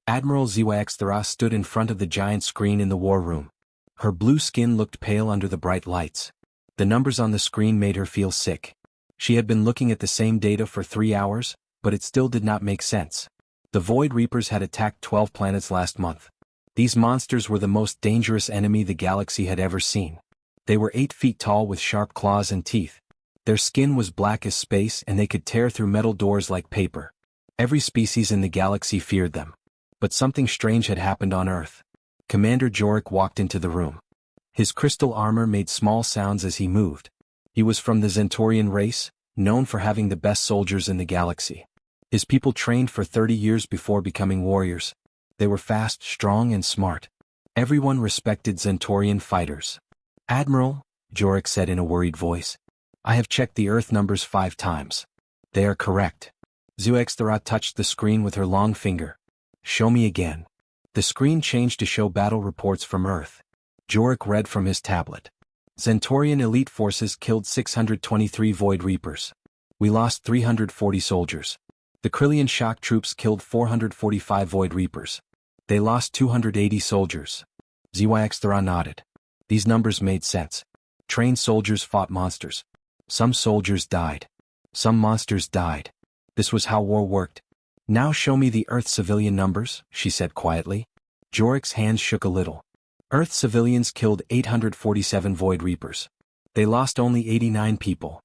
Admiral Zwaxthara stood in front of the giant screen in the war room. Her blue skin looked pale under the bright lights. The numbers on the screen made her feel sick. She had been looking at the same data for 3 hours, but it still did not make sense. The Void Reapers had attacked 12 planets last month. These monsters were the most dangerous enemy the galaxy had ever seen. They were 8 feet tall with sharp claws and teeth. Their skin was black as space and they could tear through metal doors like paper. Every species in the galaxy feared them. But something strange had happened on Earth. Commander Jorik walked into the room. His crystal armor made small sounds as he moved. He was from the Zentorian race, known for having the best soldiers in the galaxy. His people trained for 30 years before becoming warriors. They were fast, strong, and smart. Everyone respected Zentorian fighters. "Admiral," Jorik said in a worried voice, "I have checked the Earth numbers 5 times. They are correct." Zwaxthara touched the screen with her long finger. "Show me again." The screen changed to show battle reports from Earth. Jorik read from his tablet. Zentorian elite forces killed 623 Void Reapers. We lost 340 soldiers. The Krillian shock troops killed 445 Void Reapers. They lost 280 soldiers. Zwaxthara nodded. These numbers made sense. Trained soldiers fought monsters. Some soldiers died. Some monsters died. This was how war worked. "Now show me the Earth civilian numbers," she said quietly. Jorik's hands shook a little. Earth civilians killed 847 Void Reapers. They lost only 89 people.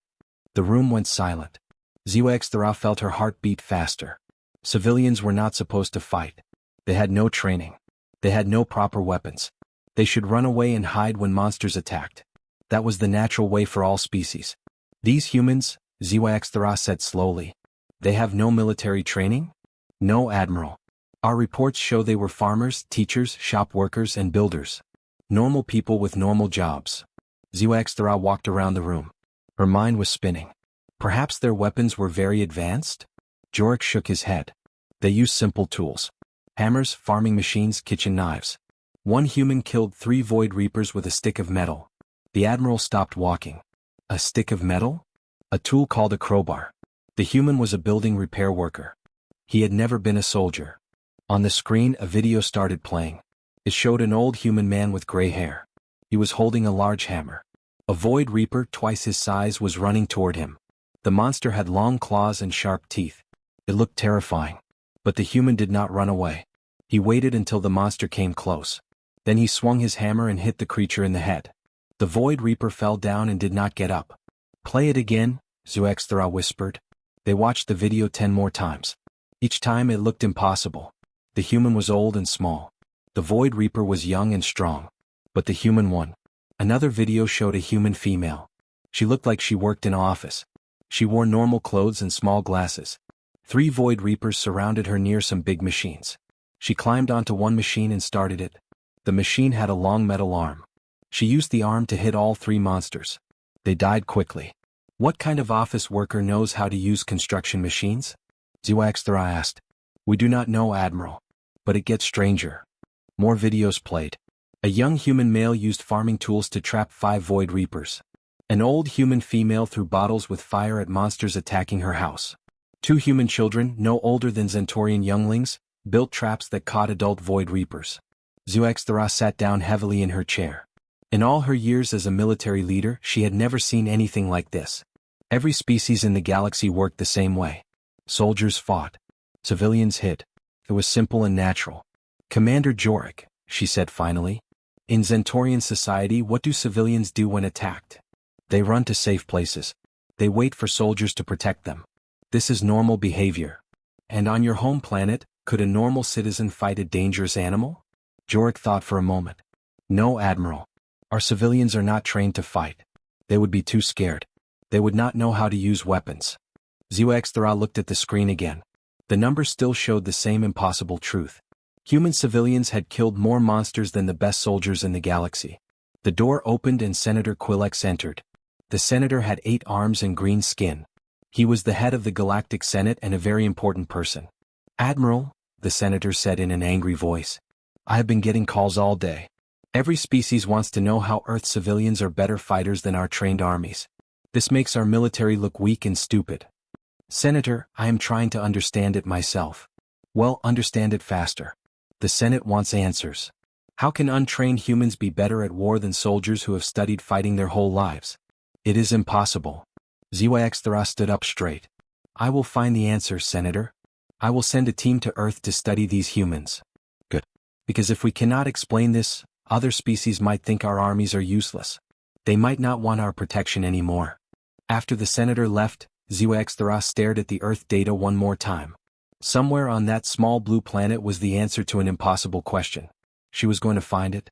The room went silent. Zwaxthara felt her heart beat faster. Civilians were not supposed to fight. They had no training. They had no proper weapons. They should run away and hide when monsters attacked. That was the natural way for all species. "These humans," Zwaxthara said slowly, "they have no military training?" "No, Admiral. Our reports show they were farmers, teachers, shop workers, and builders. Normal people with normal jobs." Zwaxthara walked around the room. Her mind was spinning. Perhaps their weapons were very advanced? Jorik shook his head. They used simple tools. Hammers, farming machines, kitchen knives. One human killed 3 Void Reapers with a stick of metal. The Admiral stopped walking. A stick of metal? A tool called a crowbar. The human was a building repair worker. He had never been a soldier. On the screen, a video started playing. It showed an old human man with gray hair. He was holding a large hammer. A Void Reaper twice his size was running toward him. The monster had long claws and sharp teeth. It looked terrifying. But the human did not run away. He waited until the monster came close. Then he swung his hammer and hit the creature in the head. The Void Reaper fell down and did not get up. "Play it again," Zwaxthara whispered. They watched the video 10 more times. Each time it looked impossible. The human was old and small. The Void Reaper was young and strong. But the human won. Another video showed a human female. She looked like she worked in an office. She wore normal clothes and small glasses. 3 Void Reapers surrounded her near some big machines. She climbed onto one machine and started it. The machine had a long metal arm. She used the arm to hit all 3 monsters. They died quickly. "What kind of office worker knows how to use construction machines?" Zwaxthara asked. "We do not know, Admiral. But it gets stranger." More videos played. A young human male used farming tools to trap 5 Void Reapers. An old human female threw bottles with fire at monsters attacking her house. 2 human children, no older than Zentorian younglings, built traps that caught adult Void Reapers. Zwaxthara sat down heavily in her chair. In all her years as a military leader, she had never seen anything like this. Every species in the galaxy worked the same way. Soldiers fought. Civilians hid. It was simple and natural. "Commander Jorik," she said finally, "in Zentorian society, what do civilians do when attacked? They run to safe places. They wait for soldiers to protect them. This is normal behavior. And on your home planet, could a normal citizen fight a dangerous animal?" Jorik thought for a moment. "No, Admiral. Our civilians are not trained to fight. They would be too scared. They would not know how to use weapons." Zwaxthara looked at the screen again. The numbers still showed the same impossible truth. Human civilians had killed more monsters than the best soldiers in the galaxy. The door opened and Senator Quillex entered. The senator had 8 arms and green skin. He was the head of the Galactic Senate and a very important person. "Admiral," the senator said in an angry voice, "I have been getting calls all day. Every species wants to know how Earth civilians are better fighters than our trained armies. This makes our military look weak and stupid. Senator, I am trying to understand it myself." "Well, understand it faster." The Senate wants answers. How can untrained humans be better at war than soldiers who have studied fighting their whole lives? It is impossible. ZYX stood up straight. I will find the answer, Senator. I will send a team to Earth to study these humans. Good. Because if we cannot explain this, other species might think our armies are useless. They might not want our protection anymore. After the senator left, ZYX stared at the Earth data one more time. Somewhere on that small blue planet was the answer to an impossible question. She was going to find it.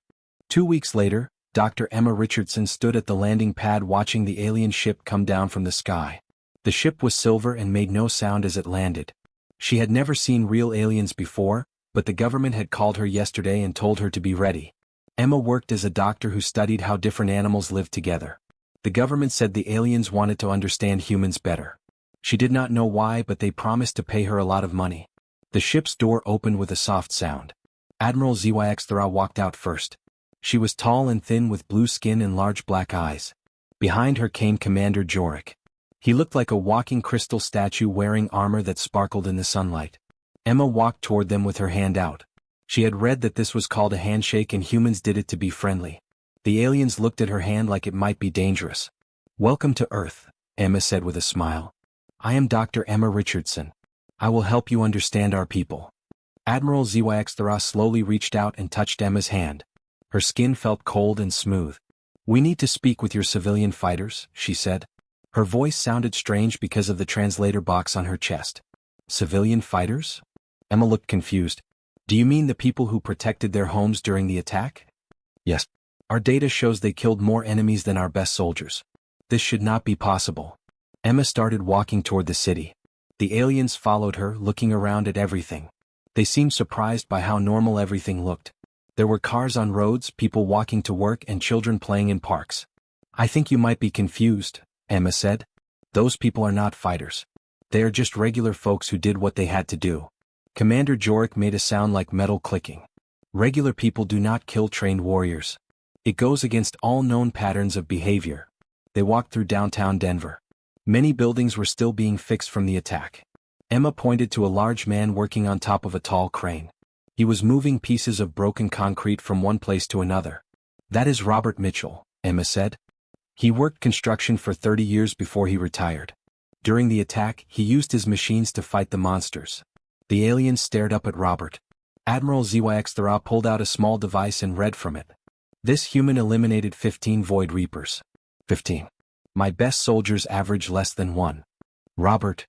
2 weeks later, Dr. Emma Richardson stood at the landing pad watching the alien ship come down from the sky. The ship was silver and made no sound as it landed. She had never seen real aliens before, but the government had called her yesterday and told her to be ready. Emma worked as a doctor who studied how different animals lived together. The government said the aliens wanted to understand humans better. She did not know why, but they promised to pay her a lot of money. The ship's door opened with a soft sound. Admiral ZYX walked out first. She was tall and thin with blue skin and large black eyes. Behind her came Commander Jorik. He looked like a walking crystal statue wearing armor that sparkled in the sunlight. Emma walked toward them with her hand out. She had read that this was called a handshake and humans did it to be friendly. The aliens looked at her hand like it might be dangerous. Welcome to Earth, Emma said with a smile. I am Dr. Emma Richardson. I will help you understand our people. Admiral ZYX slowly reached out and touched Emma's hand. Her skin felt cold and smooth. We need to speak with your civilian fighters, she said. Her voice sounded strange because of the translator box on her chest. Civilian fighters? Emma looked confused. Do you mean the people who protected their homes during the attack? Yes. Our data shows they killed more enemies than our best soldiers. This should not be possible. Emma started walking toward the city. The aliens followed her, looking around at everything. They seemed surprised by how normal everything looked. There were cars on roads, people walking to work, and children playing in parks. I think you might be confused, Emma said. Those people are not fighters. They are just regular folks who did what they had to do. Commander Jorik made a sound like metal clicking. Regular people do not kill trained warriors. It goes against all known patterns of behavior. They walked through downtown Denver. Many buildings were still being fixed from the attack. Emma pointed to a large man working on top of a tall crane. He was moving pieces of broken concrete from one place to another. That is Robert Mitchell, Emma said. He worked construction for 30 years before he retired. During the attack, he used his machines to fight the monsters. The aliens stared up at Robert. Admiral ZYX pulled out a small device and read from it. This human eliminated 15 Void Reapers. 15. My best soldiers average less than 1. Robert.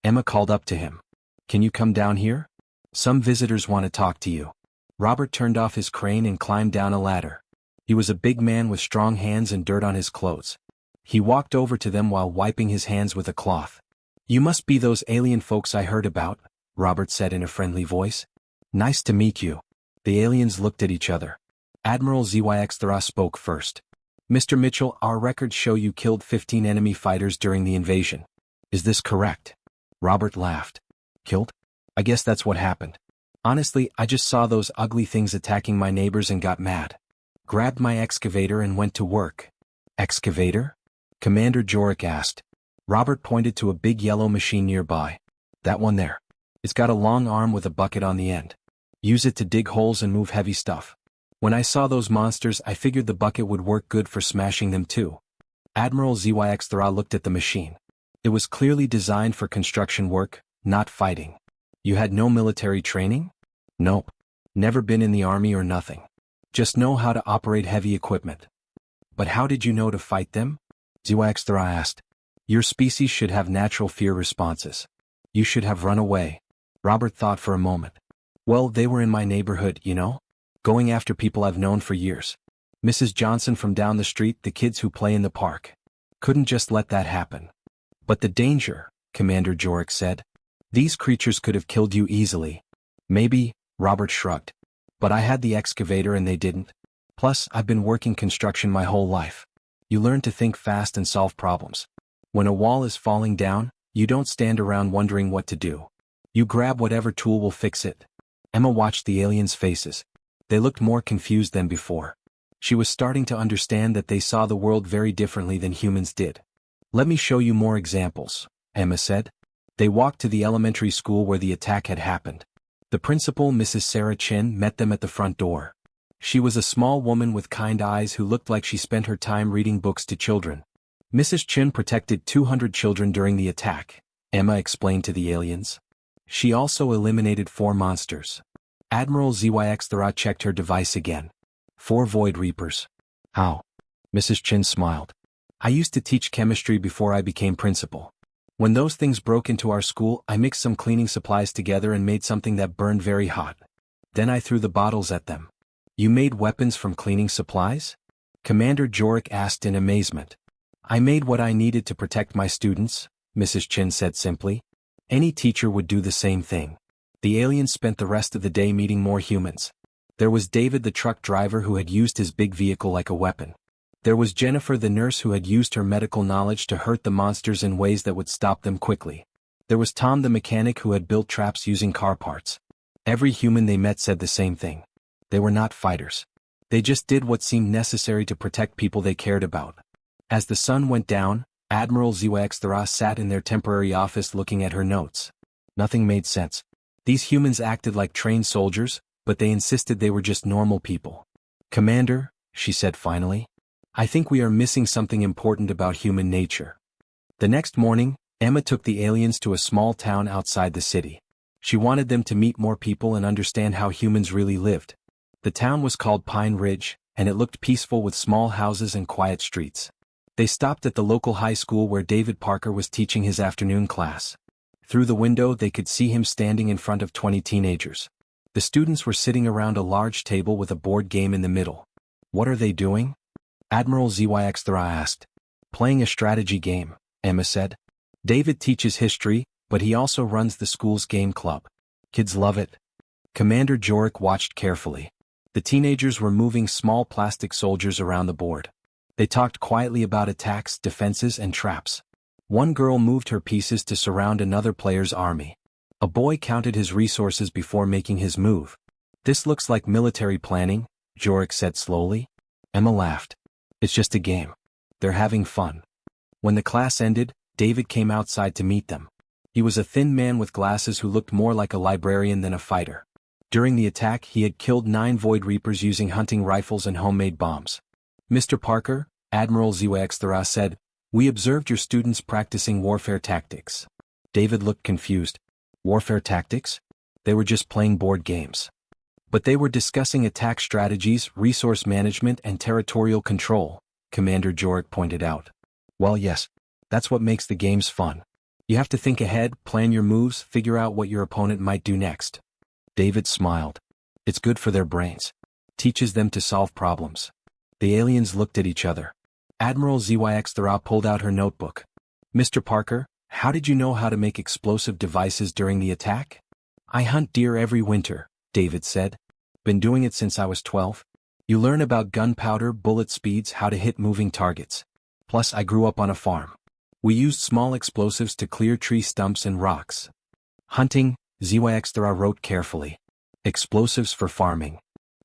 Emma called up to him. Can you come down here? Some visitors want to talk to you. Robert turned off his crane and climbed down a ladder. He was a big man with strong hands and dirt on his clothes. He walked over to them while wiping his hands with a cloth. You must be those alien folks I heard about, Robert said in a friendly voice. Nice to meet you. The aliens looked at each other. Admiral ZYX spoke first. Mr. Mitchell, our records show you killed 15 enemy fighters during the invasion. Is this correct? Robert laughed. Killed? I guess that's what happened. Honestly, I just saw those ugly things attacking my neighbors and got mad. Grabbed my excavator and went to work. Excavator? Commander Jorik asked. Robert pointed to a big yellow machine nearby. That one there. It's got a long arm with a bucket on the end. Use it to dig holes and move heavy stuff. When I saw those monsters, I figured the bucket would work good for smashing them too. Admiral ZYX looked at the machine. It was clearly designed for construction work, not fighting. You had no military training? Nope. Never been in the army or nothing. Just know how to operate heavy equipment. But how did you know to fight them? ZYX asked. Your species should have natural fear responses. You should have run away. Robert thought for a moment. Well, they were in my neighborhood, you know? Going after people I've known for years. Mrs. Johnson from down the street, the kids who play in the park. Couldn't just let that happen. But the danger, Commander Jorik said. These creatures could have killed you easily. Maybe, Robert shrugged. But I had the excavator and they didn't. Plus, I've been working construction my whole life. You learn to think fast and solve problems. When a wall is falling down, you don't stand around wondering what to do. You grab whatever tool will fix it. Emma watched the aliens' faces. They looked more confused than before. She was starting to understand that they saw the world very differently than humans did. Let me show you more examples, Emma said. They walked to the elementary school where the attack had happened. The principal, Mrs. Sarah Chin, met them at the front door. She was a small woman with kind eyes who looked like she spent her time reading books to children. Mrs. Chin protected 200 children during the attack, Emma explained to the aliens. She also eliminated 4 monsters. Admiral ZYX checked her device again. 4 Void Reapers. How? Mrs. Chin smiled. I used to teach chemistry before I became principal. When those things broke into our school, I mixed some cleaning supplies together and made something that burned very hot. Then I threw the bottles at them. You made weapons from cleaning supplies? Commander Jorik asked in amazement. I made what I needed to protect my students, Mrs. Chin said simply. Any teacher would do the same thing. The aliens spent the rest of the day meeting more humans. There was David the truck driver who had used his big vehicle like a weapon. There was Jennifer the nurse who had used her medical knowledge to hurt the monsters in ways that would stop them quickly. There was Tom the mechanic who had built traps using car parts. Every human they met said the same thing. They were not fighters. They just did what seemed necessary to protect people they cared about. As the sun went down, Admiral ZYX sat in their temporary office looking at her notes. Nothing made sense. These humans acted like trained soldiers, but they insisted they were just normal people. Commander, she said finally, I think we are missing something important about human nature. The next morning, Emma took the aliens to a small town outside the city. She wanted them to meet more people and understand how humans really lived. The town was called Pine Ridge, and it looked peaceful with small houses and quiet streets. They stopped at the local high school where David Parker was teaching his afternoon class. Through the window they could see him standing in front of 20 teenagers. The students were sitting around a large table with a board game in the middle. What are they doing? Admiral ZYX asked. Playing a strategy game, Emma said. David teaches history, but he also runs the school's game club. Kids love it. Commander Jorik watched carefully. The teenagers were moving small plastic soldiers around the board. They talked quietly about attacks, defenses, and traps. One girl moved her pieces to surround another player's army. A boy counted his resources before making his move. This looks like military planning, Jorik said slowly. Emma laughed. It's just a game. They're having fun. When the class ended, David came outside to meet them. He was a thin man with glasses who looked more like a librarian than a fighter. During the attack, he had killed 9 Void Reapers using hunting rifles and homemade bombs. Mr. Parker, Admiral ZYX said, we observed your students practicing warfare tactics. David looked confused. Warfare tactics? They were just playing board games. But they were discussing attack strategies, resource management, and territorial control, Commander Jorik pointed out. Well, yes, that's what makes the games fun. You have to think ahead, plan your moves, figure out what your opponent might do next. David smiled. It's good for their brains. Teaches them to solve problems. The aliens looked at each other. Admiral ZYX pulled out her notebook. Mr. Parker, how did you know how to make explosive devices during the attack? I hunt deer every winter, David said. Been doing it since I was 12. You learn about gunpowder, bullet speeds, how to hit moving targets. Plus I grew up on a farm. We used small explosives to clear tree stumps and rocks. Hunting, ZYX wrote carefully. Explosives for farming.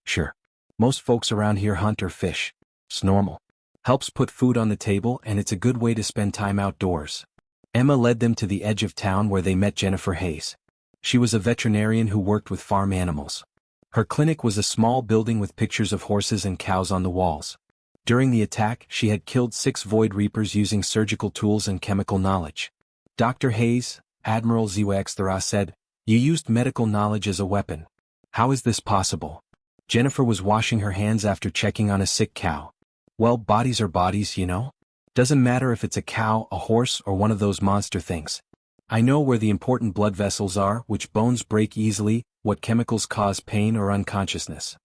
Sure. Most folks around here hunt or fish. It's normal. Helps put food on the table and it's a good way to spend time outdoors. Emma led them to the edge of town where they met Jennifer Hayes. She was a veterinarian who worked with farm animals. Her clinic was a small building with pictures of horses and cows on the walls. During the attack, she had killed 6 Void Reapers using surgical tools and chemical knowledge. Dr. Hayes, Admiral ZYX said, you used medical knowledge as a weapon. How is this possible? Jennifer was washing her hands after checking on a sick cow. Well, bodies are bodies, you know? Doesn't matter if it's a cow, a horse, or one of those monster things. I know where the important blood vessels are, which bones break easily, what chemicals cause pain or unconsciousness.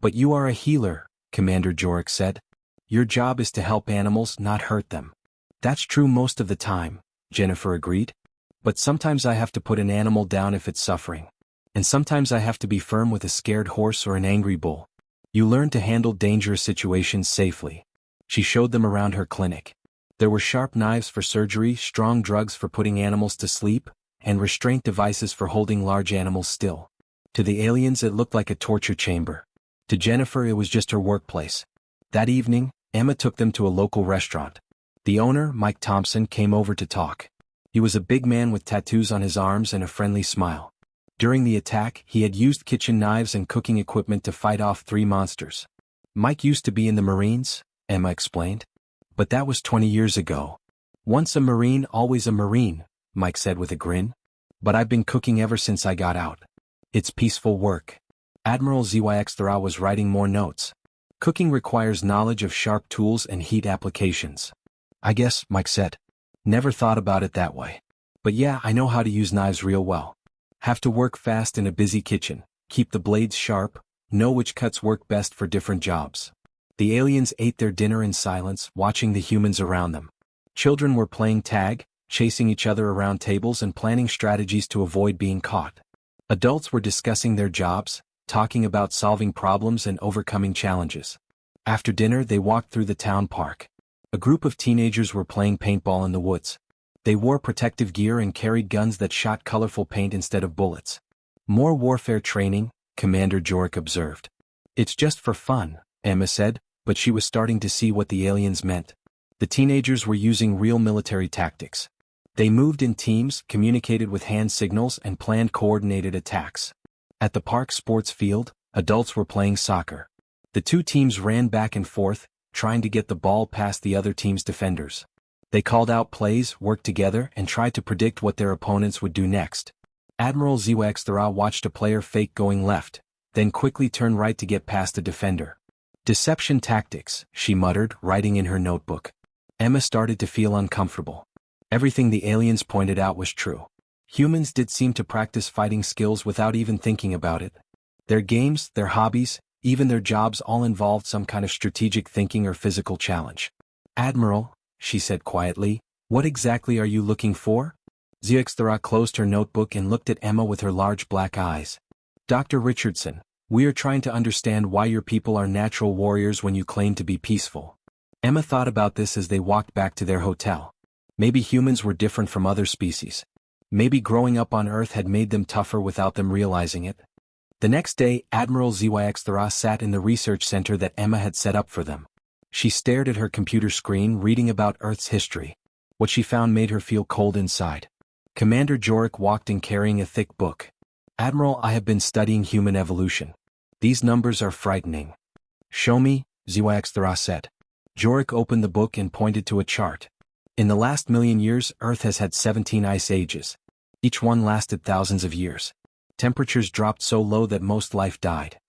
But you are a healer, Commander Jorik said. Your job is to help animals, not hurt them. That's true most of the time, Jennifer agreed. But sometimes I have to put an animal down if it's suffering. And sometimes I have to be firm with a scared horse or an angry bull. You learn to handle dangerous situations safely. She showed them around her clinic. There were sharp knives for surgery, strong drugs for putting animals to sleep, and restraint devices for holding large animals still. To the aliens it looked like a torture chamber. To Jennifer it was just her workplace. That evening, Emma took them to a local restaurant. The owner, Mike Thompson, came over to talk. He was a big man with tattoos on his arms and a friendly smile. During the attack, he had used kitchen knives and cooking equipment to fight off 3 monsters. Mike used to be in the Marines, Emma explained. But that was 20 years ago. Once a Marine, always a Marine, Mike said with a grin. But I've been cooking ever since I got out. It's peaceful work. Admiral ZYX was writing more notes. Cooking requires knowledge of sharp tools and heat applications. I guess, Mike said. Never thought about it that way. But yeah, I know how to use knives real well. Have to work fast in a busy kitchen, keep the blades sharp, know which cuts work best for different jobs. The aliens ate their dinner in silence, watching the humans around them. Children were playing tag, chasing each other around tables and planning strategies to avoid being caught. Adults were discussing their jobs, talking about solving problems and overcoming challenges. After dinner, they walked through the town park. A group of teenagers were playing paintball in the woods. They wore protective gear and carried guns that shot colorful paint instead of bullets. More warfare training, Commander Jorik observed. It's just for fun, Emma said, but she was starting to see what the aliens meant. The teenagers were using real military tactics. They moved in teams, communicated with hand signals, and planned coordinated attacks. At the park sports field, adults were playing soccer. The two teams ran back and forth, trying to get the ball past the other team's defenders. They called out plays, worked together, and tried to predict what their opponents would do next. Admiral ZYX watched a player fake going left, then quickly turn right to get past a defender. Deception tactics, she muttered, writing in her notebook. Emma started to feel uncomfortable. Everything the aliens pointed out was true. Humans did seem to practice fighting skills without even thinking about it. Their games, their hobbies, even their jobs all involved some kind of strategic thinking or physical challenge. Admiral, she said quietly, what exactly are you looking for? ZYX closed her notebook and looked at Emma with her large black eyes. Dr. Richardson, we are trying to understand why your people are natural warriors when you claim to be peaceful. Emma thought about this as they walked back to their hotel. Maybe humans were different from other species. Maybe growing up on Earth had made them tougher without them realizing it. The next day, Admiral ZYX sat in the research center that Emma had set up for them. She stared at her computer screen, reading about Earth's history. What she found made her feel cold inside. Commander Jorik walked in carrying a thick book. Admiral, I have been studying human evolution. These numbers are frightening. Show me, ZYX said. Jorik opened the book and pointed to a chart. In the last million years, Earth has had 17 ice ages. Each one lasted thousands of years. Temperatures dropped so low that most life died.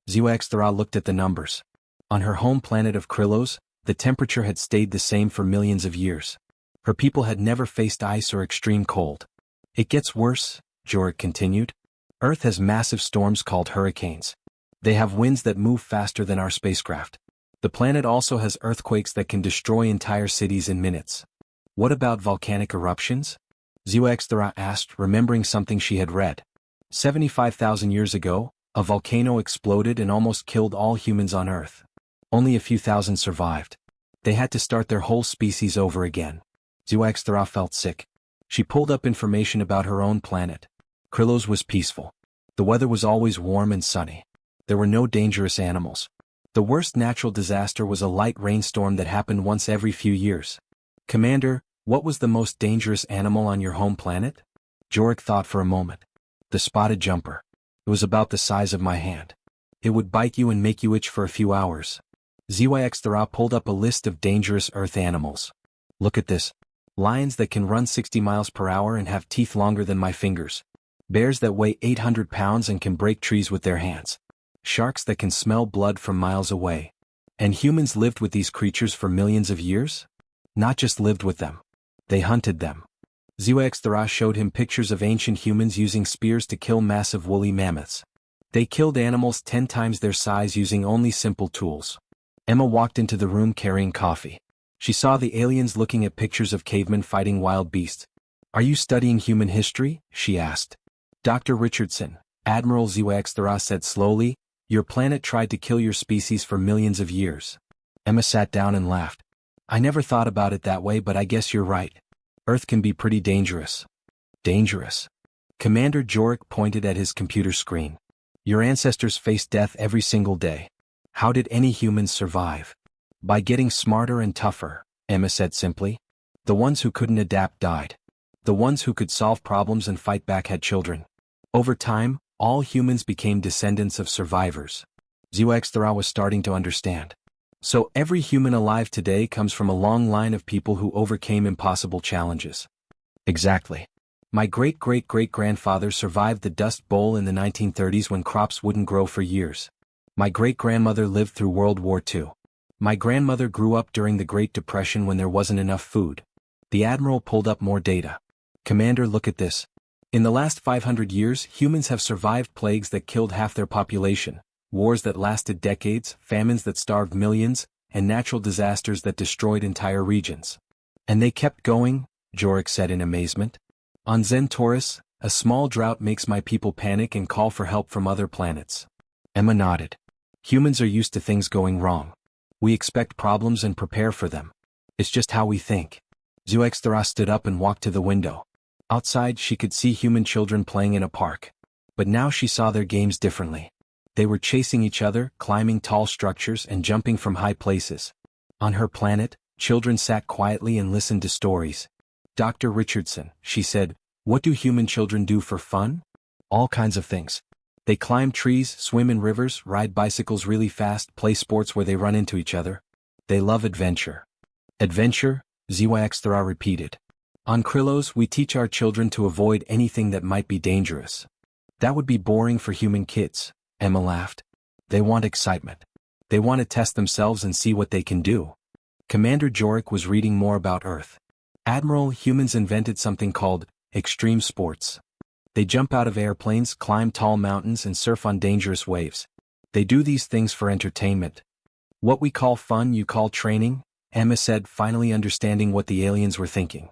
ZYX looked at the numbers. On her home planet of Krylos, the temperature had stayed the same for millions of years. Her people had never faced ice or extreme cold. It gets worse, Jorik continued. Earth has massive storms called hurricanes. They have winds that move faster than our spacecraft. The planet also has earthquakes that can destroy entire cities in minutes. What about volcanic eruptions? ZYX asked, remembering something she had read. 75,000 years ago, a volcano exploded and almost killed all humans on Earth. Only a few thousand survived. They had to start their whole species over again. ZYX felt sick. She pulled up information about her own planet. Krylos was peaceful. The weather was always warm and sunny. There were no dangerous animals. The worst natural disaster was a light rainstorm that happened once every few years. Commander, what was the most dangerous animal on your home planet? Jorik thought for a moment. The spotted jumper. It was about the size of my hand. It would bite you and make you itch for a few hours. ZYX pulled up a list of dangerous Earth animals. Look at this. Lions that can run 60 miles per hour and have teeth longer than my fingers. Bears that weigh 800 pounds and can break trees with their hands. Sharks that can smell blood from miles away. And humans lived with these creatures for millions of years? Not just lived with them. They hunted them. ZYX showed him pictures of ancient humans using spears to kill massive woolly mammoths. They killed animals 10 times their size using only simple tools. Emma walked into the room carrying coffee. She saw the aliens looking at pictures of cavemen fighting wild beasts. Are you studying human history? She asked. Dr. Richardson, Admiral ZYX said slowly, your planet tried to kill your species for millions of years. Emma sat down and laughed. I never thought about it that way, but I guess you're right. Earth can be pretty dangerous. Dangerous. Commander Jorik pointed at his computer screen. Your ancestors faced death every single day. How did any humans survive? By getting smarter and tougher, Emma said simply. The ones who couldn't adapt died. The ones who could solve problems and fight back had children. Over time, all humans became descendants of survivors. Xuexthara was starting to understand. So every human alive today comes from a long line of people who overcame impossible challenges. Exactly. My great-great-great-grandfather survived the Dust Bowl in the 1930s when crops wouldn't grow for years. My great-grandmother lived through World War II. My grandmother grew up during the Great Depression when there wasn't enough food. The Admiral pulled up more data. Commander, look at this. In the last 500 years, humans have survived plagues that killed half their population, wars that lasted decades, famines that starved millions, and natural disasters that destroyed entire regions. And they kept going, Jorek said in amazement. On Zentaurus, a small drought makes my people panic and call for help from other planets. Emma nodded. Humans are used to things going wrong. We expect problems and prepare for them. It's just how we think. Xuexthara stood up and walked to the window. Outside she could see human children playing in a park. But now she saw their games differently. They were chasing each other, climbing tall structures and jumping from high places. On her planet, children sat quietly and listened to stories. Dr. Richardson, she said, what do human children do for fun? All kinds of things. They climb trees, swim in rivers, ride bicycles really fast, play sports where they run into each other. They love adventure. Adventure? Xuexthara repeated. On Krylos, we teach our children to avoid anything that might be dangerous. That would be boring for human kids, Emma laughed. They want excitement. They want to test themselves and see what they can do. Commander Jorek was reading more about Earth. Admiral, humans invented something called extreme sports. They jump out of airplanes, climb tall mountains and surf on dangerous waves. They do these things for entertainment. What we call fun you call training, Emma said, finally understanding what the aliens were thinking.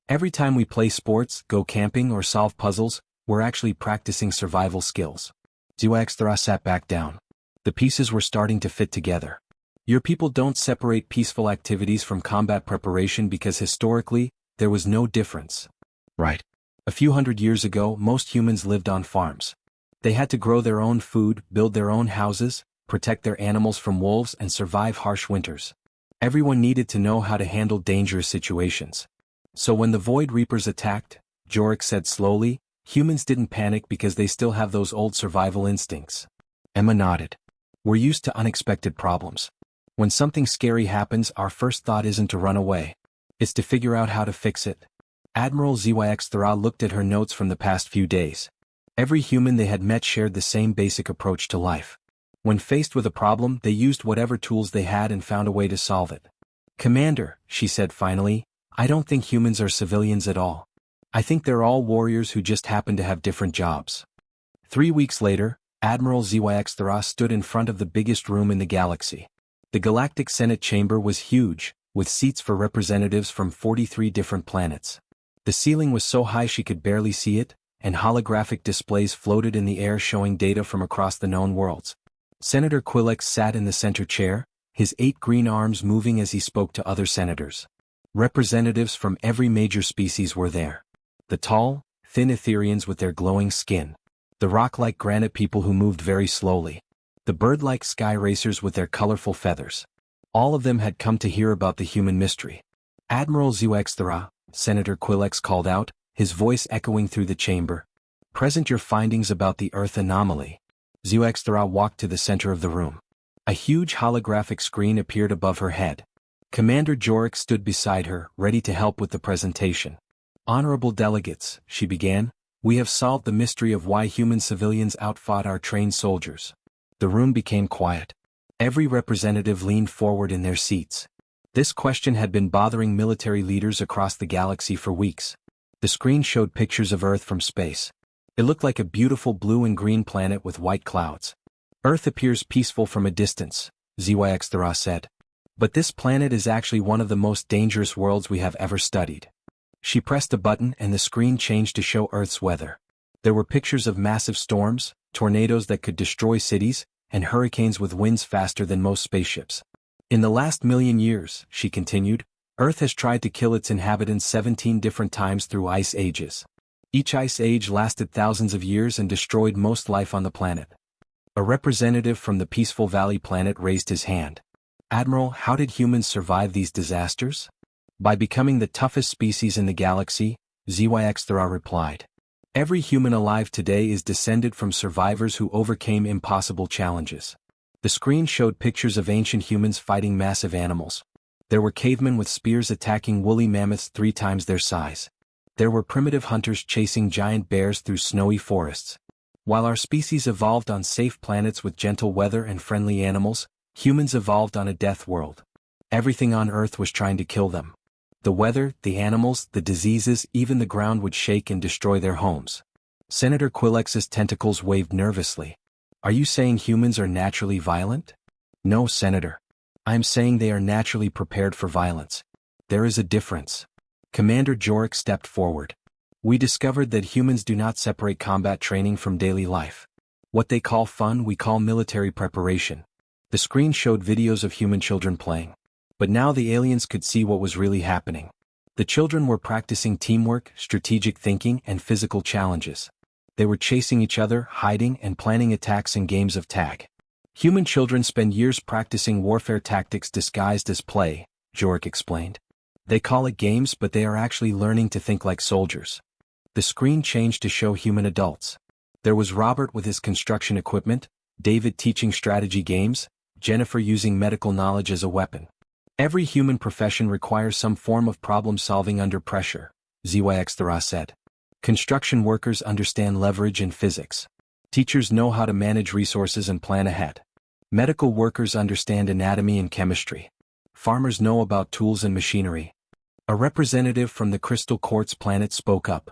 Every time we play sports, go camping or solve puzzles, we're actually practicing survival skills. Xuexthara sat back down. The pieces were starting to fit together. Your people don't separate peaceful activities from combat preparation because historically, there was no difference. Right. A few hundred years ago, most humans lived on farms. They had to grow their own food, build their own houses, protect their animals from wolves and survive harsh winters. Everyone needed to know how to handle dangerous situations. So when the Void Reapers attacked, Jorek said slowly, humans didn't panic because they still have those old survival instincts. Emma nodded. We're used to unexpected problems. When something scary happens, our first thought isn't to run away. It's to figure out how to fix it. Admiral Xuexthara looked at her notes from the past few days. Every human they had met shared the same basic approach to life. When faced with a problem, they used whatever tools they had and found a way to solve it. Commander, she said finally, I don't think humans are civilians at all. I think they're all warriors who just happen to have different jobs. 3 weeks later, Admiral Xuexthara stood in front of the biggest room in the galaxy. The Galactic Senate chamber was huge, with seats for representatives from 43 different planets. The ceiling was so high she could barely see it, and holographic displays floated in the air showing data from across the known worlds. Senator Quillex sat in the center chair, his 8 green arms moving as he spoke to other senators. Representatives from every major species were there. The tall, thin Etherians with their glowing skin. The rock-like granite people who moved very slowly. The bird-like sky racers with their colorful feathers. All of them had come to hear about the human mystery. Admiral Xuexthara, Senator Quillex called out, his voice echoing through the chamber. Present your findings about the Earth anomaly. Xuexthara walked to the center of the room. A huge holographic screen appeared above her head. Commander Jorek stood beside her, ready to help with the presentation. Honorable delegates, she began, we have solved the mystery of why human civilians outfought our trained soldiers. The room became quiet. Every representative leaned forward in their seats. This question had been bothering military leaders across the galaxy for weeks. The screen showed pictures of Earth from space. It looked like a beautiful blue and green planet with white clouds. Earth appears peaceful from a distance, Xuexthara said. But this planet is actually one of the most dangerous worlds we have ever studied. She pressed a button and the screen changed to show Earth's weather. There were pictures of massive storms, tornadoes that could destroy cities, and hurricanes with winds faster than most spaceships. In the last million years, she continued, Earth has tried to kill its inhabitants 17 different times through ice ages. Each ice age lasted thousands of years and destroyed most life on the planet. A representative from the Peaceful Valley planet raised his hand. Admiral, how did humans survive these disasters? By becoming the toughest species in the galaxy, Xuexthara replied. Every human alive today is descended from survivors who overcame impossible challenges. The screen showed pictures of ancient humans fighting massive animals. There were cavemen with spears attacking woolly mammoths 3 times their size. There were primitive hunters chasing giant bears through snowy forests. While our species evolved on safe planets with gentle weather and friendly animals, humans evolved on a death world. Everything on Earth was trying to kill them. The weather, the animals, the diseases, even the ground would shake and destroy their homes. Senator Quillex's tentacles waved nervously. Are you saying humans are naturally violent? No, Senator. I'm saying they are naturally prepared for violence. There is a difference. Commander Jorik stepped forward. We discovered that humans do not separate combat training from daily life. What they call fun we call military preparation. The screen showed videos of human children playing. But now the aliens could see what was really happening. The children were practicing teamwork, strategic thinking, and physical challenges. They were chasing each other, hiding, and planning attacks in games of tag. Human children spend years practicing warfare tactics disguised as play, Jorik explained. They call it games, but they are actually learning to think like soldiers. The screen changed to show human adults. There was Robert with his construction equipment, David teaching strategy games, Jennifer using medical knowledge as a weapon. Every human profession requires some form of problem-solving under pressure, ZYX said. Construction workers understand leverage and physics. Teachers know how to manage resources and plan ahead. Medical workers understand anatomy and chemistry. Farmers know about tools and machinery. A representative from the Crystal Quartz planet spoke up.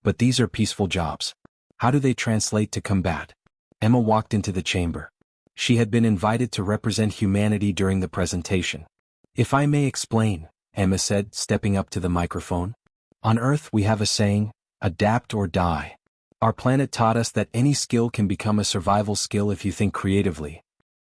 But these are peaceful jobs. How do they translate to combat? Emma walked into the chamber. She had been invited to represent humanity during the presentation. If I may explain, Emma said, stepping up to the microphone. On Earth we have a saying, adapt or die. Our planet taught us that any skill can become a survival skill if you think creatively.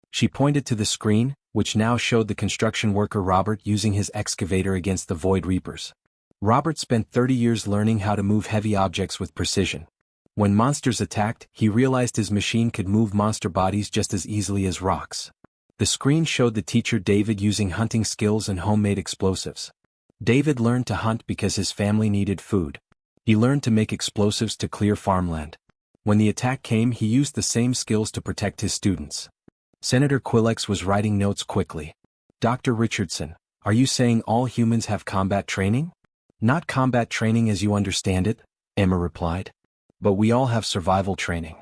She pointed to the screen, which now showed the construction worker Robert using his excavator against the Void Reapers. Robert spent 30 years learning how to move heavy objects with precision. When monsters attacked, he realized his machine could move monster bodies just as easily as rocks. The screen showed the teacher David using hunting skills and homemade explosives. David learned to hunt because his family needed food. He learned to make explosives to clear farmland. When the attack came, he used the same skills to protect his students. Senator Quillex was writing notes quickly. Dr. Richardson, are you saying all humans have combat training? Not combat training as you understand it, Emma replied. But we all have survival training.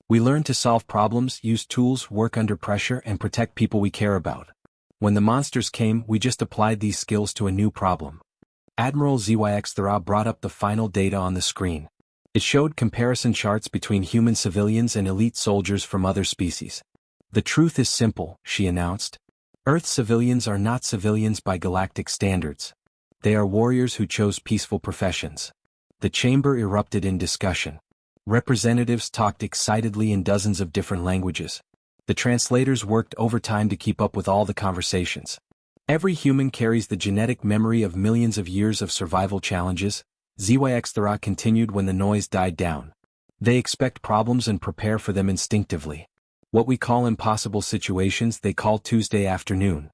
We learn to solve problems, use tools, work under pressure, and protect people we care about. When the monsters came, we just applied these skills to a new problem. Admiral ZYX brought up the final data on the screen. It showed comparison charts between human civilians and elite soldiers from other species. The truth is simple, she announced. Earth civilians are not civilians by galactic standards. They are warriors who chose peaceful professions. The chamber erupted in discussion. Representatives talked excitedly in dozens of different languages. The translators worked overtime to keep up with all the conversations. Every human carries the genetic memory of millions of years of survival challenges, ZYX continued when the noise died down. They expect problems and prepare for them instinctively. What we call impossible situations they call Tuesday afternoon.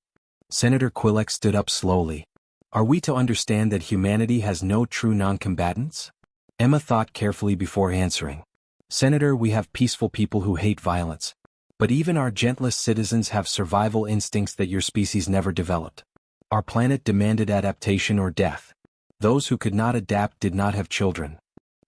Senator Quillex stood up slowly. Are we to understand that humanity has no true non-combatants? Emma thought carefully before answering. Senator, we have peaceful people who hate violence. But even our gentlest citizens have survival instincts that your species never developed. Our planet demanded adaptation or death. Those who could not adapt did not have children.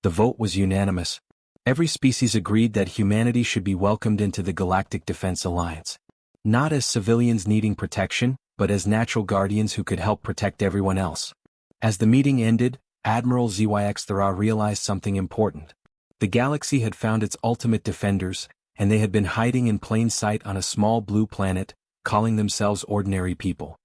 The vote was unanimous. Every species agreed that humanity should be welcomed into the Galactic Defense Alliance. Not as civilians needing protection, but as natural guardians who could help protect everyone else. As the meeting ended, Admiral ZYX realized something important. The galaxy had found its ultimate defenders, and they had been hiding in plain sight on a small blue planet, calling themselves ordinary people.